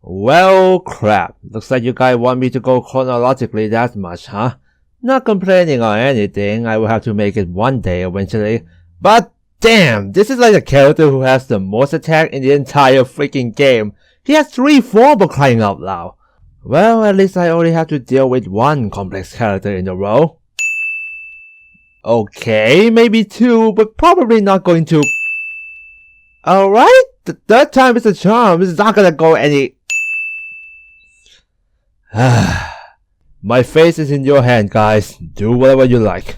Well, crap. Looks like you guys want me to go chronologically that much, huh? Not complaining or anything, I will have to make it one day eventually. But damn, this is like a character who has the most attack in the entire freaking game. He has 3 forms for crying out loud. Well, at least I only have to deal with one complex character in a row. Okay, maybe 2, but probably not going to. Alright, the 3rd time is a charm. This is not gonna go any. My face is in your hand, guys. Do whatever you like.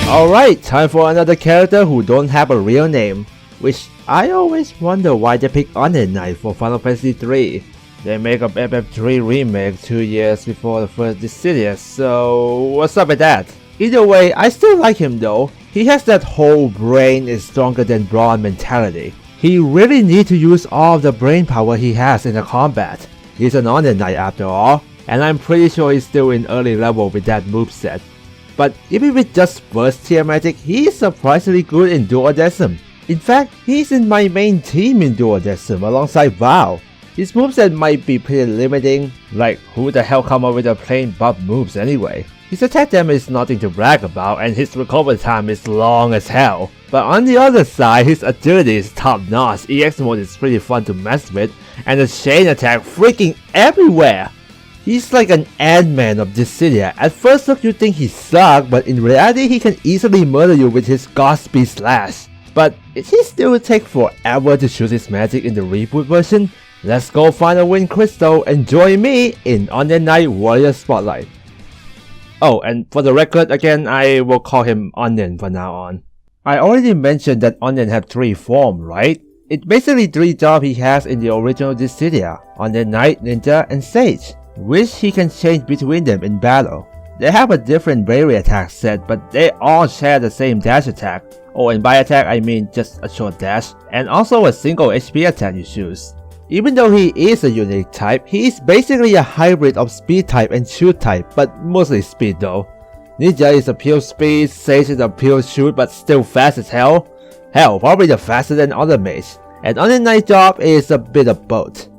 Alright, time for another character who don't have a real name, which I always wonder why they picked Onion Knight for Final Fantasy 3. They make a FF3 remake 2 years before the first Dissidia, so what's up with that? Either way, I still like him though. He has that whole brain is stronger than brawn mentality. He really needs to use all of the brain power he has in the combat. He's an Onion Knight after all, and I'm pretty sure he's still in early level with that moveset. But even with just first tier magic, he is surprisingly good in Duodecim. In fact, he's in my main team in Duodecim alongside Val. His moveset might be pretty limiting, like who the hell come up with a plain buff moves anyway. His attack damage is nothing to brag about and his recovery time is long as hell. But on the other side, his agility is top notch, EX mode is pretty fun to mess with, and the chain attack freaking everywhere. He's like an Ant-Man of Dissidia. At first look you think he sucks, but in reality he can easily murder you with his Godspeed Slash. But it still take forever to choose his magic in the reboot version? Let's go find a Wind Crystal and join me in Onion Knight Warrior Spotlight. Oh, and for the record again, I will call him Onion from now on. I already mentioned that Onion had 3 forms, right? It's basically 3 jobs he has in the original Dissidia, Onion Knight, Ninja, and Sage, which he can change between them in battle. They have a different bravery attack set, but they all share the same dash attack. Oh, and by attack I mean just a short dash, and also a single HP attack you choose. Even though he is a unique type, he is basically a hybrid of speed type and shoot type, but mostly speed though. Ninja is a pure speed, Sage is a pure shoot but still fast as hell. Hell, probably the faster than other mages. And Onion Knight job is a bit of both.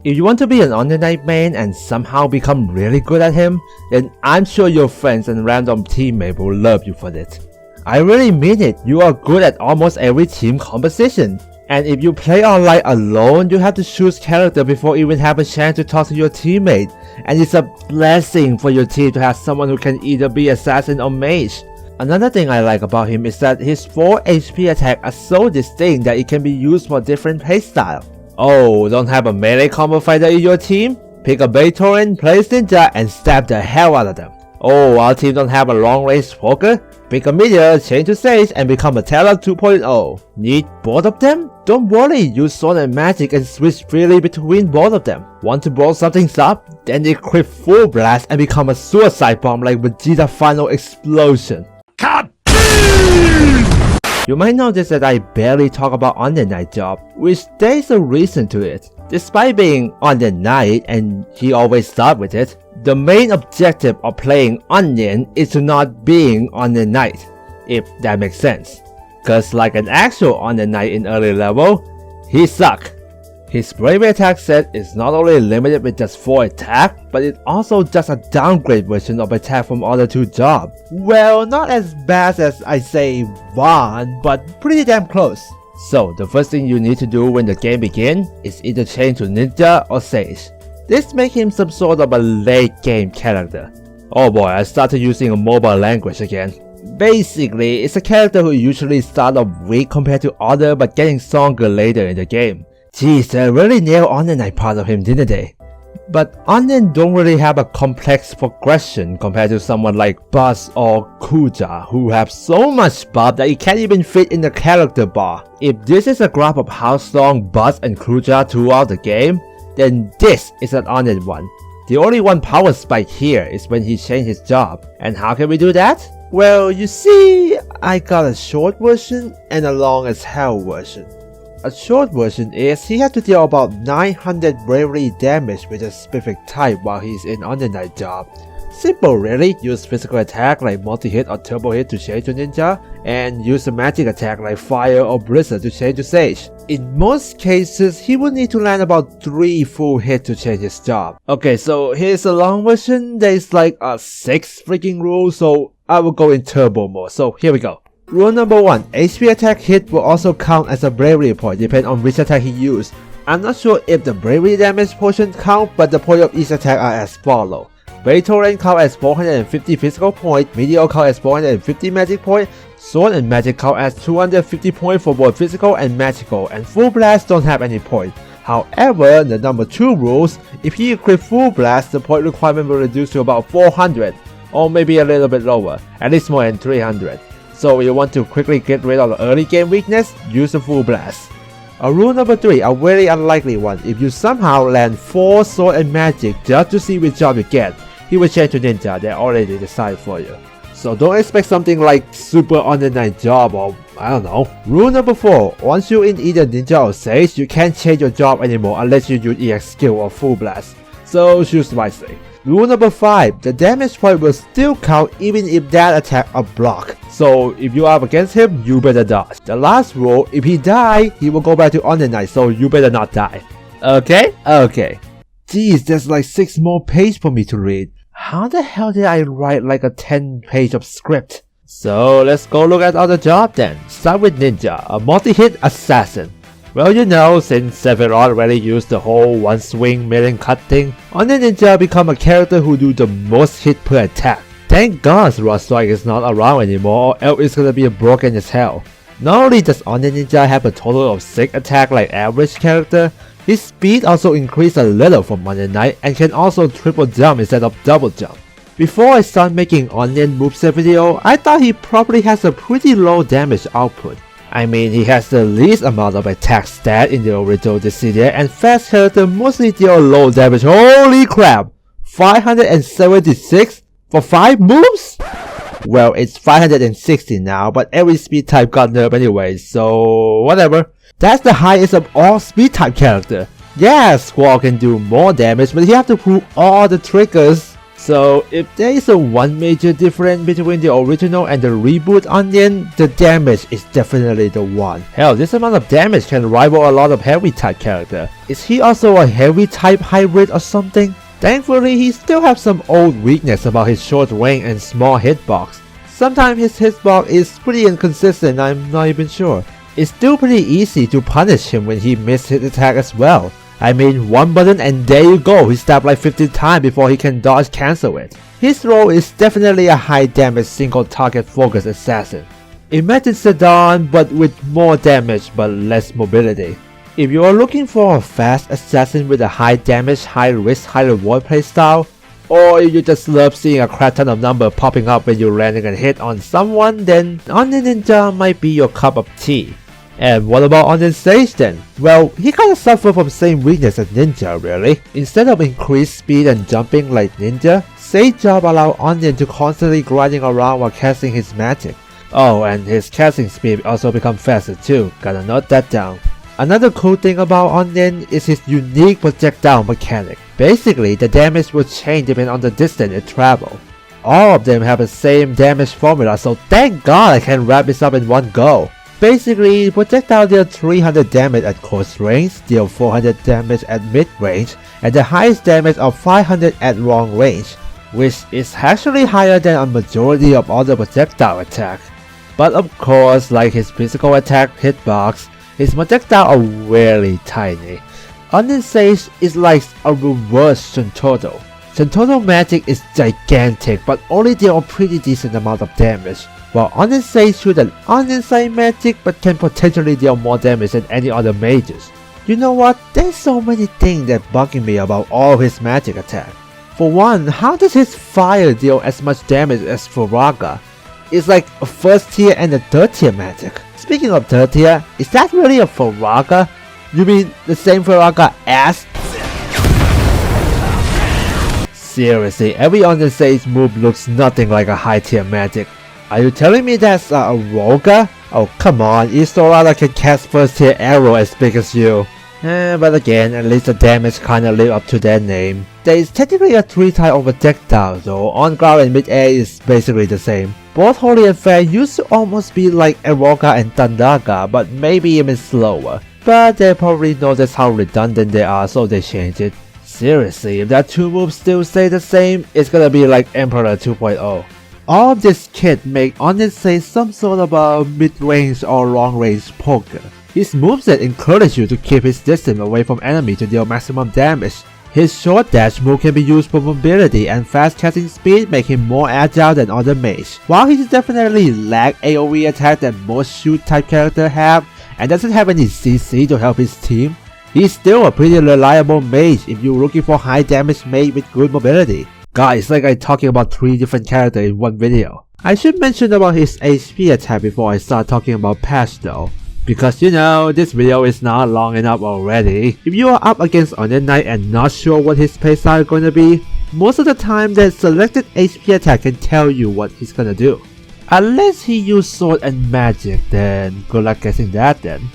If you want to be an Onion Knight main and somehow become really good at him, then I'm sure your friends and random teammates will love you for it. I really mean it, you are good at almost every team composition. And if you play online alone, you have to choose character before you even have a chance to talk to your teammate. And it's a blessing for your team to have someone who can either be assassin or mage. Another thing I like about him is that his 4 HP attack are so distinct that it can be used for different playstyle. Oh, don't have a melee combo fighter in your team? Pick a Beethoven, place Ninja, and stab the hell out of them. Oh, our team don't have a long range poker? Pick a meteor, change to Sage, and become a Terror 2.0. Need both of them? Don't worry, use sword and magic and switch freely between both of them. Want to blow something up? Then equip full blast and become a suicide bomb like Vegeta Final Explosion. You might notice that I barely talk about Onion Knight job, which there's a reason to it. Despite being Onion Knight, and he always starts with it, the main objective of playing Onion is to not being Onion Knight, if that makes sense. Cause like an actual Onion Knight in early level, he sucks. His bravery attack set is not only limited with just 4 attack, but it's also just a downgrade version of attack from other 2 jobs. Well, not as bad as I say Vaughn, but pretty damn close. So the first thing you need to do when the game begins is either change to Ninja or Sage. This makes him some sort of a late game character. Oh boy, I started using a mobile language again. Basically, it's a character who usually starts off weak compared to other but getting stronger later in the game. Jeez, they really nailed Onion Knight part of him, didn't they? But Onion don't really have a complex progression compared to someone like Buzz or Kuja, who have so much buff that it can't even fit in the character bar. If this is a graph of how strong Buzz and Kuja throughout the game, then this is an Onion one. The only one power spike here is when he changed his job. And how can we do that? Well, you see, I got a short version and a long as hell version. A short version is he had to deal about 900 bravery damage with a specific type while he's in on the night job. Simple really, use physical attack like multi-hit or turbo hit to change to ninja, and use a magic attack like fire or blizzard to change to sage. In most cases, he would need to land about 3 full hits to change his job. Okay, so here's a long version, there's like 6 freaking rules, so I will go in turbo mode, so here we go. Rule number 1, HP attack hit will also count as a bravery point depending on which attack he used. I'm not sure if the bravery damage portion count, but the point of each attack are as follow. Battle rank count as 450 physical point, meteor count as 450 magic point, sword and magic count as 250 point for both physical and magical, and full blast don't have any point. However, the number 2 rules, if he equip full blast, the point requirement will reduce to about 400, or maybe a little bit lower, at least more than 300. So if you want to quickly get rid of the early game weakness, use a full blast. Rule number 3, a very unlikely one, if you somehow land 4 sword and magic just to see which job you get, he will change to ninja, they already decided for you. So don't expect something like super on the night job or I don't know. Rule number 4, once you're in either ninja or sage, you can't change your job anymore unless you use EX skill or full blast. So choose wisely. Rule number 5, the damage point will still count even if that attack a block. So if you are up against him, you better dodge. The last rule, if he die, he will go back to on the night, so you better not die. Okay? Okay. Geez, there's like 6 more pages for me to read. How the hell did I write like a 10-page of script? So let's go look at other job then. Start with ninja, a multi-hit assassin. Well, you know, since Sephiroth already used the whole one swing million cut thing, Onion Ninja become a character who do the most hit per attack. Thank God Rod Strike is not around anymore, or else it's gonna be broken as hell. Not only does Onion Ninja have a total of 6 attack like average character, his speed also increased a little from Onion Knight and can also triple jump instead of double jump. Before I start making Onion moveset video, I thought he probably has a pretty low damage output. I mean, he has the least amount of attack stat in the original Dissidia, and fast character mostly deal low damage. Holy crap! 576 for 5 moves? Well, it's 560 now, but every speed type got nerfed anyway, so whatever. That's the highest of all speed type character. Yeah, Squall can do more damage, but he have to pull all the triggers. So if there is a one major difference between the original and the reboot Onion, the damage is definitely the one. Hell, this amount of damage can rival a lot of heavy type character. Is he also a heavy type hybrid or something? Thankfully, he still has some old weakness about his short range and small hitbox. Sometimes his hitbox is pretty inconsistent, I'm not even sure. It's still pretty easy to punish him when he misses his attack as well. I mean, one button and there you go, he stabbed like 50 times before he can dodge cancel it. His role is definitely a high damage single target focused assassin. Imagine Sedan but with more damage but less mobility. If you are looking for a fast assassin with a high damage, high risk, high reward playstyle, or if you just love seeing a crap ton of number popping up when you're landing a hit on someone, then Onion Ninja might be your cup of tea. And what about Onion Sage then? Well, he kinda suffers from same weakness as Ninja really. Instead of increased speed and jumping like Ninja, Sage job allows Onion to constantly grinding around while casting his magic. Oh, and his casting speed also becomes faster too, gotta note that down. Another cool thing about Onion is his unique projectile mechanic. Basically, the damage will change depending on the distance it travels. All of them have the same damage formula, so thank God I can wrap this up in one go. Basically, projectile deal 300 damage at close range, deal 400 damage at mid range, and the highest damage of 500 at long range, which is actually higher than a majority of other projectile attacks. But of course, like his physical attack hitbox, his projectile are really tiny. Onion Sage is like a reverse Shuntotto. Shuntotto magic is gigantic but only deal a pretty decent amount of damage, while Onion Sage shoot an Onion Sight magic but can potentially deal more damage than any other mages. You know what, there's so many things that bugging me about all his magic attack. For one, how does his fire deal as much damage as Faraga? It's like a first tier and a third tier magic. Speaking of third tier, is that really a Faraga? You mean the same Faraga as? Seriously, every Onion Sage move looks nothing like a high tier magic. Are you telling me that's a Awoga? Oh come on, Istorada can cast first tier arrow as big as you. But again, at least the damage kinda live up to their name. There is technically a 3-type of projectile though, on ground and mid-air is basically the same. Both Holy and Fair used to almost be like Awoga and Thundaga, but maybe even slower. But they probably noticed how redundant they are, so they changed it. Seriously, if that 2 moves still stay the same, it's gonna be like Emperor 2.0. All of this kit make Onion Sage some sort of a mid-range or long-range poker. His moveset encourage you to keep his distance away from enemy to deal maximum damage. His short dash move can be used for mobility and fast casting speed, make him more agile than other mages. While he definitely lack AoE attack that most shoot type characters have, and doesn't have any CC to help his team, he's still a pretty reliable mage if you're looking for high damage mage with good mobility. God, it's like I'm talking about 3 different characters in one video. I should mention about his HP attack before I start talking about patch though. Because you know, this video is not long enough already. If you are up against Onion Knight and not sure what his playstyle is going to be, most of the time the selected HP attack can tell you what he's gonna do. Unless he used sword and magic, then good luck guessing that then.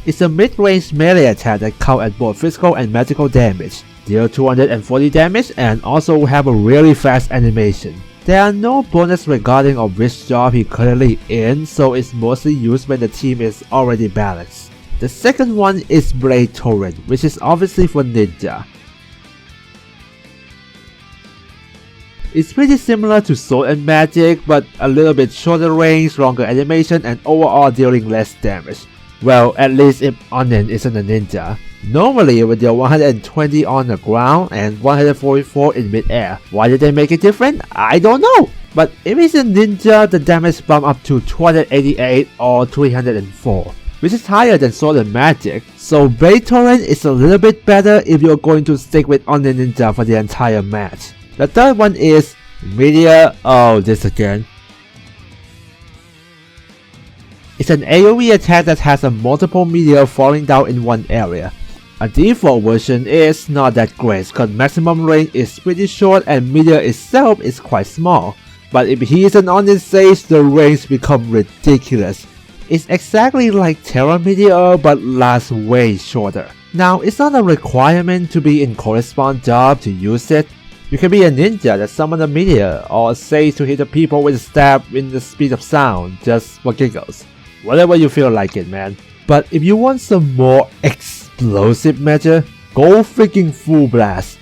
It's a mid-range melee attack that counts at both physical and magical damage, deal 240 damage and also have a really fast animation. There are no bonus regarding of which job he currently in, so it's mostly used when the team is already balanced. The second one is Blade Torrent, which is obviously for ninja. It's pretty similar to Sword and Magic, but a little bit shorter range, longer animation, and overall dealing less damage. Well, at least if Onion isn't a ninja. Normally it would deal 120 on the ground and 144 in mid-air. Why did they make it different? I don't know! But if he's a ninja, the damage bump up to 288 or 304, which is higher than Sword and Magic. So Blade Torrent is a little bit better if you're going to stick with Onion Ninja for the entire match. The third one is Meteor. Oh, this again. It's an AoE attack that has a multiple meteor falling down in one area. A default version is not that great cause maximum range is pretty short and meteor itself is quite small. But if he is an Onion Sage, the range becomes ridiculous. It's exactly like Terra Meteor but lasts way shorter. Now it's not a requirement to be in correspond job to use it. You can be a ninja that summon a meteor or a sage to hit the people with a stab in the speed of sound just for giggles. Whatever you feel like it, man. But if you want some more explosive measure, go freaking Full Blast.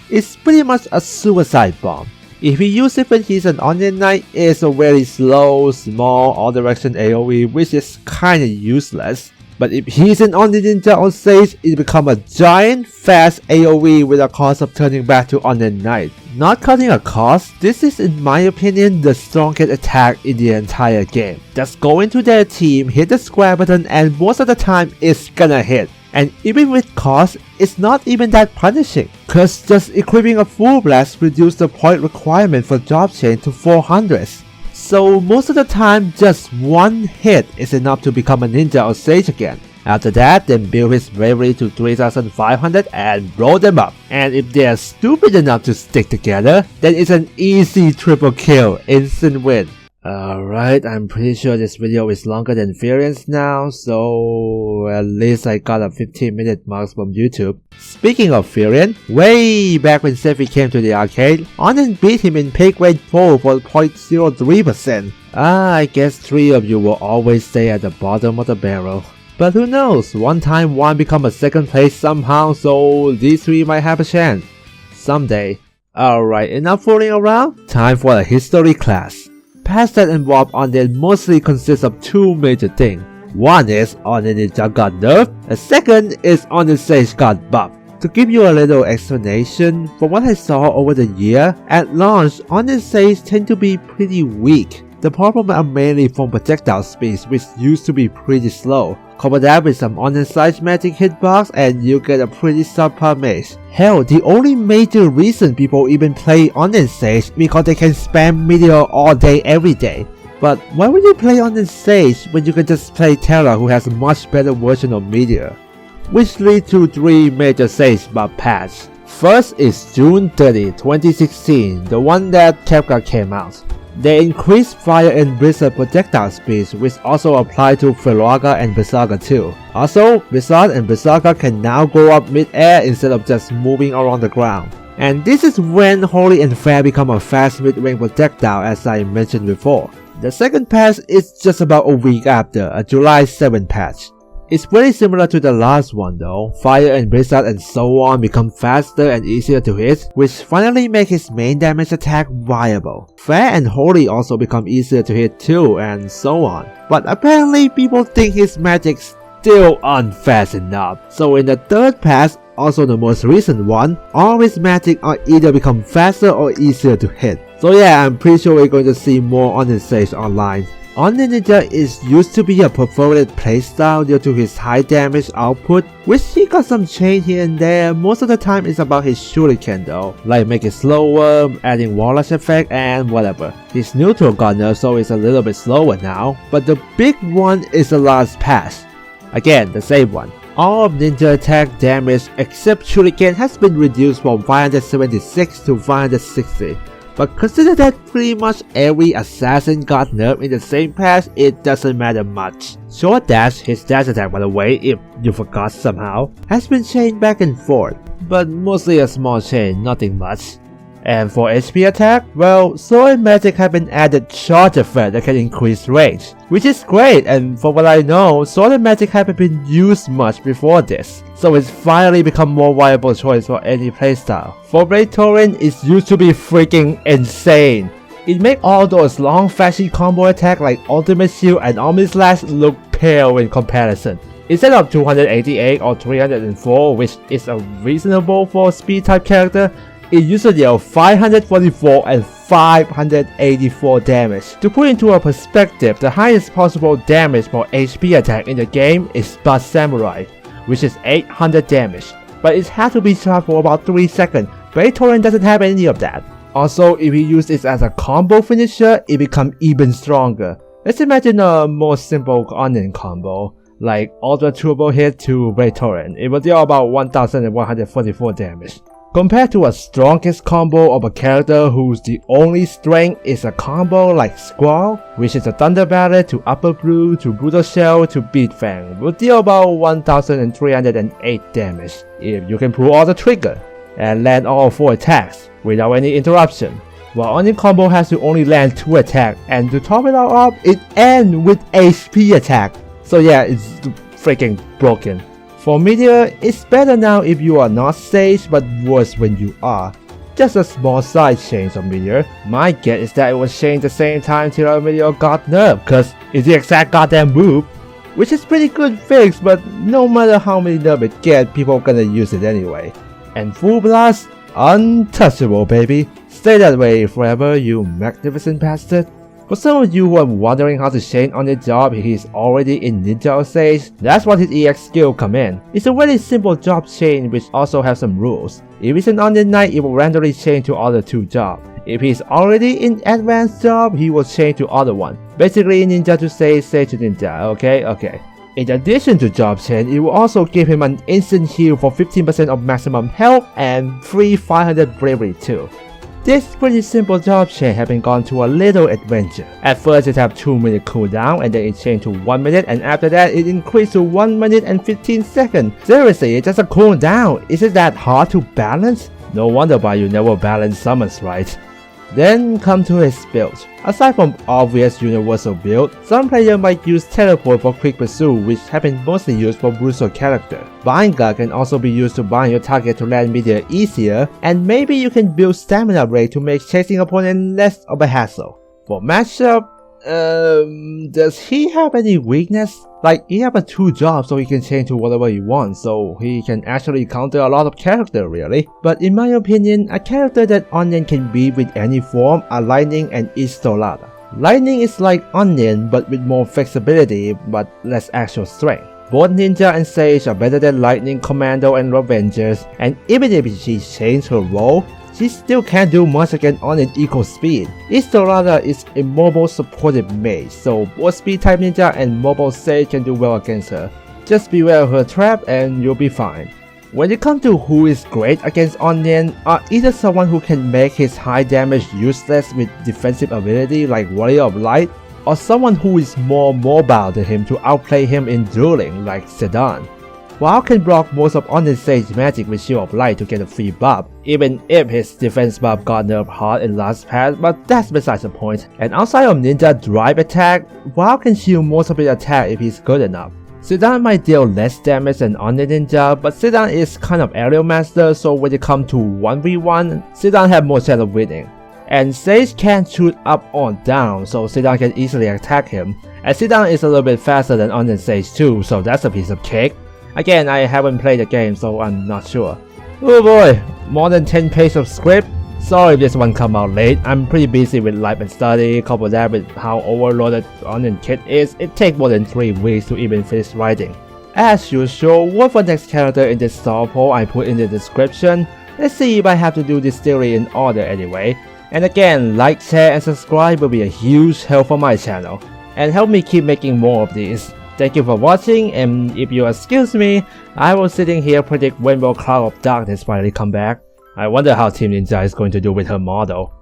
It's pretty much a suicide bomb. If he uses it when he's an Onion Knight, it's a very slow, small, all direction AoE which is kinda useless. But if he's an Onion Ninja or Sage, it becomes a giant, fast AoE with a cost of turning back to Onion Knight. Not cutting a cost, this is in my opinion the strongest attack in the entire game. Just go into their team, hit the square button and most of the time it's gonna hit. And even with cost, it's not even that punishing, cause just equipping a Full Blast reduces the point requirement for job chain to 400. So most of the time, just one hit is enough to become a ninja or sage again. After that, then build his bravery to 3500 and blow them up. And if they are stupid enough to stick together, then it's an easy triple kill, instant win. Alright, I'm pretty sure this video is longer than Variance now, so at least I got a 15-minute mark from YouTube. Speaking of Variant, way back when Sephi came to the arcade, Onion beat him in pay grade 4 for 0.03%. I guess 3 of you will always stay at the bottom of the barrel. But who knows, one time one become a second place somehow, so these 3 might have a chance. Someday. Alright, enough fooling around, time for a history class. Past that involved Onion mostly consists of 2 major things. One is Onion Ninja got nerfed, the second is Onion Sage got buffed. To give you a little explanation, from what I saw over the year, at launch Onion Sage tend to be pretty weak. The problem are mainly from projectile speeds which used to be pretty slow. Couple that with some Onion Sage magic hitbox and you get a pretty subpar mage. Hell, the only major reason people even play Onion Sage because they can spam Meteor all day every day. But why would you play Onion Sage when you can just play Terra who has a much better version of Meteor? which lead to 3 major Sage buff patches. First is June 30, 2016, the one that Kefka came out. They increased fire and blizzard projectile speeds, which also apply to Feluaga and Berserker too. Also, Blizzard and Berserker can now go up mid-air instead of just moving around the ground. And this is when Holy and Fair become a fast mid-range projectile, as I mentioned before. The second patch is just about a week after, a July 7 patch. It's very similar to the last one though. Fire and Blizzard and so on become faster and easier to hit, which finally makes his main damage attack viable. Fair and Holy also become easier to hit too, and so on. But apparently people think his magic still aren't fast enough. So in the third patch, also the most recent one, all his magic are either become faster or easier to hit. So yeah, I'm pretty sure we're going to see more Onion Sage online. Onion Ninja is used to be a preferred playstyle due to his high damage output, which he got some change here and there. Most of the time it's about his shuriken though, like make it slower, adding wall rush effect and whatever. His neutral got nerfed so it's a little bit slower now, but the big one is the last patch. Again, the same one. All of ninja attack damage except shuriken has been reduced from 576 to 560. But consider that pretty much every assassin got nerfed in the same patch, it doesn't matter much. Short dash, his dash attack by the way, if you forgot somehow, has been changed back and forth, but mostly a small change, nothing much. And for HP attack, well, sword and magic have been added charge effect that can increase range, which is great, and from what I know, sword and magic haven't been used much before this, so it's finally become more viable choice for any playstyle. For Blade Torrent, it used to be freaking insane. It makes all those long flashy combo attack like Ultimate Shield and Omni Slash look pale in comparison. Instead of 288 or 304, which is a reasonable for a speed type character, it usually deals 544 and 584 damage. To put into a perspective, the highest possible damage for HP attack in the game is Bud Samurai, which is 800 damage, but it has to be charged for about 3 seconds. Blade Torrent doesn't have any of that. Also, if you use it as a combo finisher, it becomes even stronger. Let's imagine a more simple Onion combo, like Ultra Turbo Hit to Blade Torrent. It will deal about 1144 damage. Compared to a strongest combo of a character whose the only strength is a combo like Squall, which is a Thunder Barret to Upper Blue to Brutal Shell to Beat Fang, will deal about 1308 damage if you can pull all the trigger and land all 4 attacks without any interruption. While Onion combo has to only land 2 attacks, and to top it all up, it ends with HP attack. So yeah, it's freaking broken. For Meteor, it's better now if you are not Sage, but worse when you are. Just a small side change of Meteor. My guess is that it was changed the same time Tyrell Meteor got nerfed, cause it's the exact goddamn move. Which is pretty good fix, but no matter how many nerfs it gets, people are gonna use it anyway. And Full Blast? Untouchable, baby. Stay that way forever, you magnificent bastard. For some of you who are wondering how to change on the job if he's already in Ninja or Sage, that's what his EX skill come in. It's a very simple job change which also has some rules. If he's an Onion Knight, it will randomly change to other 2 jobs. If he's already in advanced job, he will change to other one. Basically Ninja to Sage, Sage to Ninja, okay. In addition to job change, it will also give him an instant heal for 15% of maximum health and free 500 bravery too. This pretty simple job change has been gone to a little adventure. At first it had 2 minute cooldown and then it changed to 1 minute, and after that it increased to 1 minute and 15 seconds. Seriously, it's just a cooldown. Is it that hard to balance? No wonder why you never balance summons right. Then come to his build. Aside from obvious universal build, some players might use teleport for quick pursuit, which have been mostly used for bruiser character. Bind Guard can also be used to bind your target to land meteor easier, and maybe you can build stamina rate to make chasing opponent less of a hassle. For matchup, does he have any weakness? Like, he have a 2 jobs so he can change to whatever he wants, so he can actually counter a lot of character really. But in my opinion, a character that Onion can beat with any form are Lightning and Istolada. Lightning is like Onion but with more flexibility but less actual strength. Both Ninja and Sage are better than Lightning, Commando and Revengers, and even if she changed her role, she still can't do much against Onion equal speed. Istolada is a mobile supportive mage, so both speed type ninja and mobile Sage can do well against her. Just beware of her trap and you'll be fine. When it comes to who is great against Onion, are either someone who can make his high damage useless with defensive ability like Warrior of Light, or someone who is more mobile than him to outplay him in dueling like Zidane. Wow can block most of Onion Sage's magic with Shield of Light to get a free buff, even if his defense buff got nerfed hard in last patch, but that's besides the point. And outside of Ninja Drive attack, Wow can shield most of his attack if he's good enough. Zidane might deal less damage than Onion Ninja, but Zidane is kind of aerial master, so when it comes to 1v1, Zidane have more chance of winning. And Sage can't shoot up or down, so Zidane can easily attack him. And Zidane is a little bit faster than Onion Sage too, so that's a piece of cake. Again, I haven't played the game, so I'm not sure. Oh boy, more than 10 pages of script? Sorry if this one come out late, I'm pretty busy with life and study, couple that with how overloaded Onion Kit is, it takes more than 3 weeks to even finish writing. As usual, vote for next character in this star poll I put in the description. Let's see if I have to do this theory in order anyway. And again, like, share and subscribe will be a huge help for my channel, and help me keep making more of these. Thank you for watching, and if you excuse me, I was sitting here predict when will Cloud of Darkness finally come back. I wonder how Team Ninja is going to do with her model.